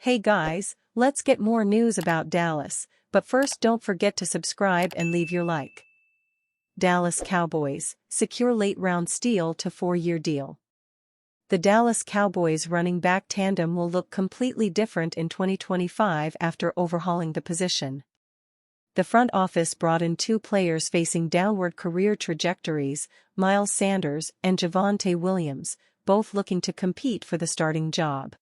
Hey guys, let's get more news about Dallas, but first don't forget to subscribe and leave your like. Dallas Cowboys secure late-round steal to 4-year deal. The Dallas Cowboys running back tandem will look completely different in 2025 after overhauling the position. The front office brought in two players facing downward career trajectories, Miles Sanders and Javonte Williams, both looking to compete for the starting job.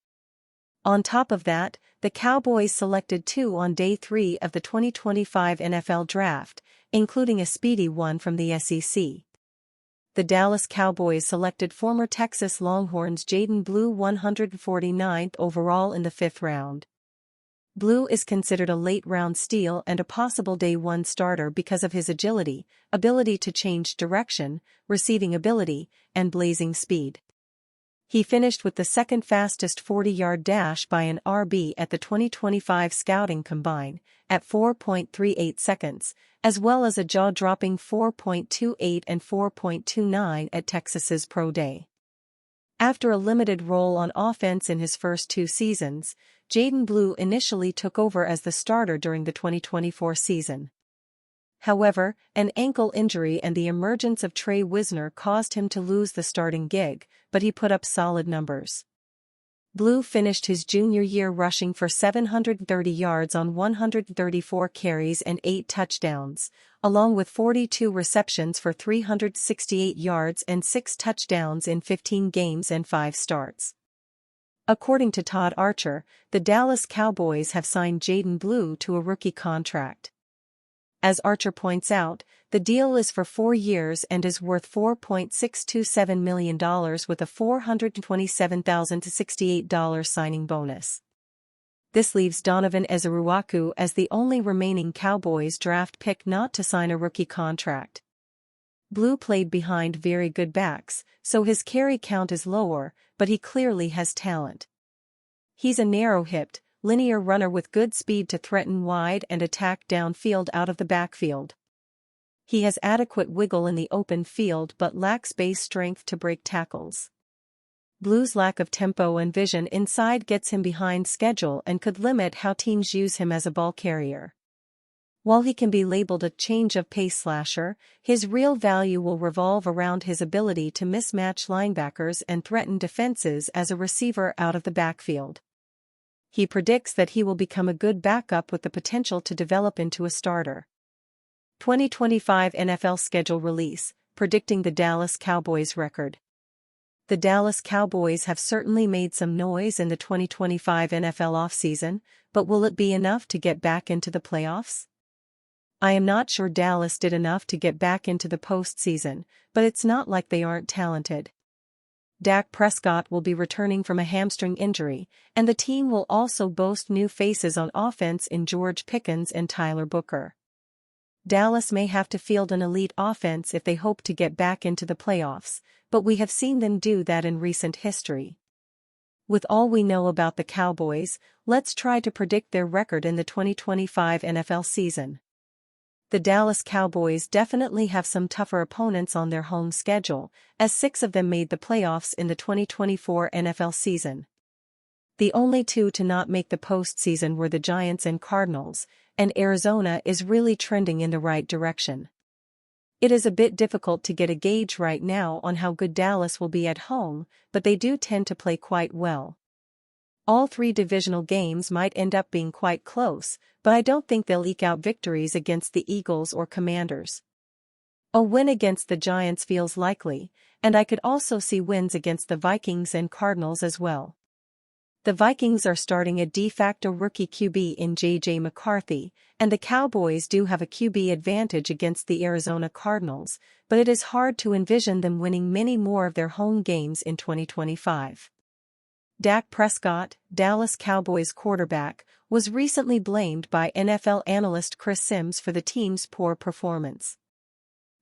On top of that, the Cowboys selected two on day 3 of the 2025 NFL Draft, including a speedy one from the SEC. The Dallas Cowboys selected former Texas Longhorns Jaden Blue 149th overall in the 5th round. Blue is considered a late-round steal and a possible day 1 starter because of his agility, ability to change direction, receiving ability, and blazing speed. He finished with the second fastest 40-yard dash by an RB at the 2025 Scouting Combine, at 4.38 seconds, as well as a jaw-dropping 4.28 and 4.29 at Texas's Pro Day. After a limited role on offense in his first 2 seasons, Jaden Blue initially took over as the starter during the 2024 season. However, an ankle injury and the emergence of Trey Wisner caused him to lose the starting gig, but he put up solid numbers. Blue finished his junior year rushing for 730 yards on 134 carries and 8 touchdowns, along with 42 receptions for 368 yards and 6 touchdowns in 15 games and 5 starts. According to Todd Archer, the Dallas Cowboys have signed Jaden Blue to a rookie contract. As Archer points out, the deal is for 4 years and is worth $4.627 million with a $427,068 signing bonus. This leaves Donovan Ezeruaku as the only remaining Cowboys draft pick not to sign a rookie contract. Blue played behind very good backs, so his carry count is lower, but he clearly has talent. He's a narrow-hipped, linear runner with good speed to threaten wide and attack downfield out of the backfield. He has adequate wiggle in the open field but lacks base strength to break tackles. Blue's lack of tempo and vision inside gets him behind schedule and could limit how teams use him as a ball carrier. While he can be labeled a change-of-pace slasher, his real value will revolve around his ability to mismatch linebackers and threaten defenses as a receiver out of the backfield. He predicts that he will become a good backup with the potential to develop into a starter. 2025 NFL schedule release, predicting the Dallas Cowboys record. The Dallas Cowboys have certainly made some noise in the 2025 NFL offseason, but will it be enough to get back into the playoffs? I am not sure Dallas did enough to get back into the postseason, but it's not like they aren't talented. Dak Prescott will be returning from a hamstring injury, and the team will also boast new faces on offense in George Pickens and Tyler Booker. Dallas may have to field an elite offense if they hope to get back into the playoffs, but we have seen them do that in recent history. With all we know about the Cowboys, let's try to predict their record in the 2025 NFL season. The Dallas Cowboys definitely have some tougher opponents on their home schedule, as 6 of them made the playoffs in the 2024 NFL season. The only 2 to not make the postseason were the Giants and Cardinals, and Arizona is really trending in the right direction. It is a bit difficult to get a gauge right now on how good Dallas will be at home, but they do tend to play quite well. All 3 divisional games might end up being quite close, but I don't think they'll eke out victories against the Eagles or Commanders. A win against the Giants feels likely, and I could also see wins against the Vikings and Cardinals as well. The Vikings are starting a de facto rookie QB in J.J. McCarthy, and the Cowboys do have a QB advantage against the Arizona Cardinals, but it is hard to envision them winning many more of their home games in 2025. Dak Prescott, Dallas Cowboys quarterback, was recently blamed by NFL analyst Chris Sims for the team's poor performance.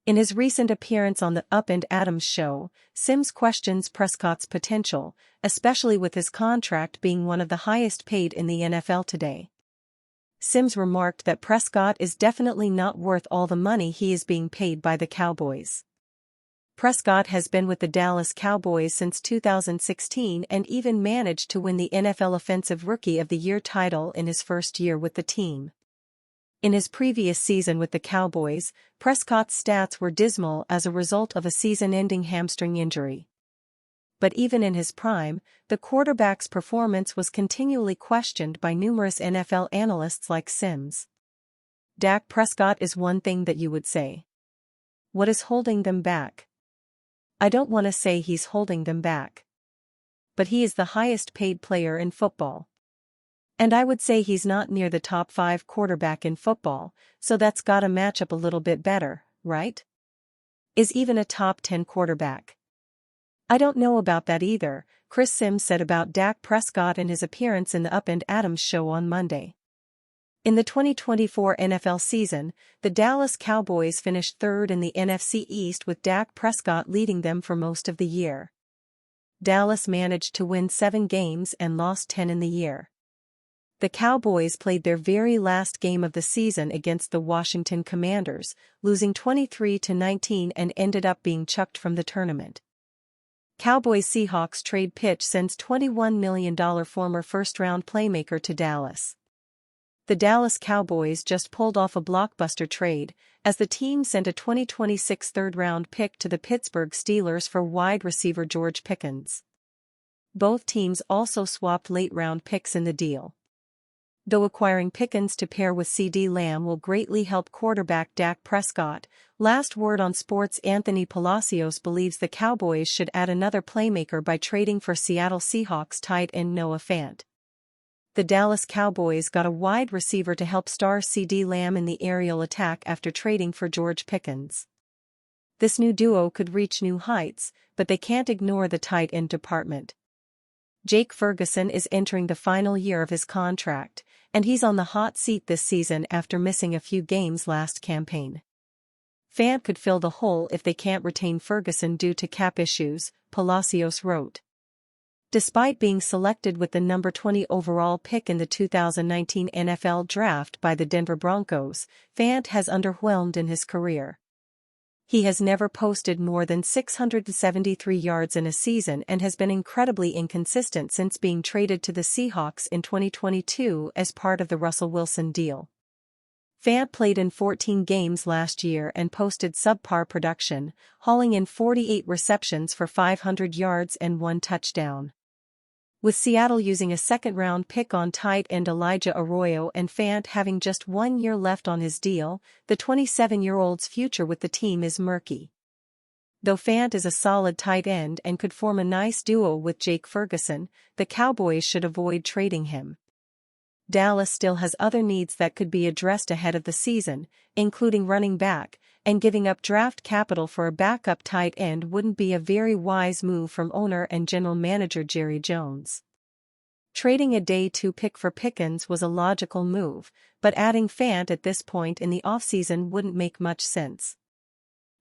In his recent appearance on the Up and Adams show, Sims questions Prescott's potential, especially with his contract being one of the highest paid in the NFL today. Sims remarked that Prescott is definitely not worth all the money he is being paid by the Cowboys. Prescott has been with the Dallas Cowboys since 2016 and even managed to win the NFL Offensive Rookie of the Year title in his first year with the team. In his previous season with the Cowboys, Prescott's stats were dismal as a result of a season-ending hamstring injury. But even in his prime, the quarterback's performance was continually questioned by numerous NFL analysts like Sims. Dak Prescott is one thing that you would say. What is holding them back? I don't want to say he's holding them back. But he is the highest paid player in football. And I would say he's not near the top 5 quarterback in football, so that's gotta match up a little bit better, right? Is even a top 10 quarterback. I don't know about that either, Chris Sims said about Dak Prescott in his appearance in the Up and Adams show on Monday. In the 2024 NFL season, the Dallas Cowboys finished third in the NFC East with Dak Prescott leading them for most of the year. Dallas managed to win 7 games and lost 10 in the year. The Cowboys played their very last game of the season against the Washington Commanders, losing 23-19 and ended up being chucked from the tournament. Cowboys-Seahawks trade pitch sends $21 million former first-round playmaker to Dallas. The Dallas Cowboys just pulled off a blockbuster trade, as the team sent a 2026 third-round pick to the Pittsburgh Steelers for wide receiver George Pickens. Both teams also swapped late-round picks in the deal. Though acquiring Pickens to pair with CeeDee Lamb will greatly help quarterback Dak Prescott, Last Word on Sports' Anthony Palacios believes the Cowboys should add another playmaker by trading for Seattle Seahawks tight end Noah Fant. The Dallas Cowboys got a wide receiver to help star CeeDee Lamb in the aerial attack after trading for George Pickens. This new duo could reach new heights, but they can't ignore the tight end department. Jake Ferguson is entering the final year of his contract, and he's on the hot seat this season after missing a few games last campaign. Fant could fill the hole if they can't retain Ferguson due to cap issues, Palacios wrote. Despite being selected with the number 20 overall pick in the 2019 NFL Draft by the Denver Broncos, Fant has underwhelmed in his career. He has never posted more than 673 yards in a season and has been incredibly inconsistent since being traded to the Seahawks in 2022 as part of the Russell Wilson deal. Fant played in 14 games last year and posted subpar production, hauling in 48 receptions for 500 yards and 1 touchdown. With Seattle using a second-round pick on tight end Elijah Arroyo and Fant having just 1 year left on his deal, the 27-year-old's future with the team is murky. Though Fant is a solid tight end and could form a nice duo with Jake Ferguson, the Cowboys should avoid trading him. Dallas still has other needs that could be addressed ahead of the season, including running back, and giving up draft capital for a backup tight end wouldn't be a very wise move from owner and general manager Jerry Jones. Trading a day 2 pick for Pickens was a logical move, but adding Fant at this point in the offseason wouldn't make much sense.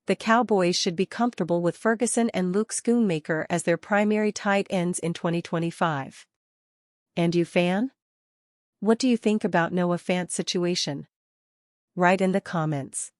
The Cowboys should be comfortable with Ferguson and Luke Schoonmaker as their primary tight ends in 2025. And you, fan? What do you think about Noah Fant's situation? Write in the comments.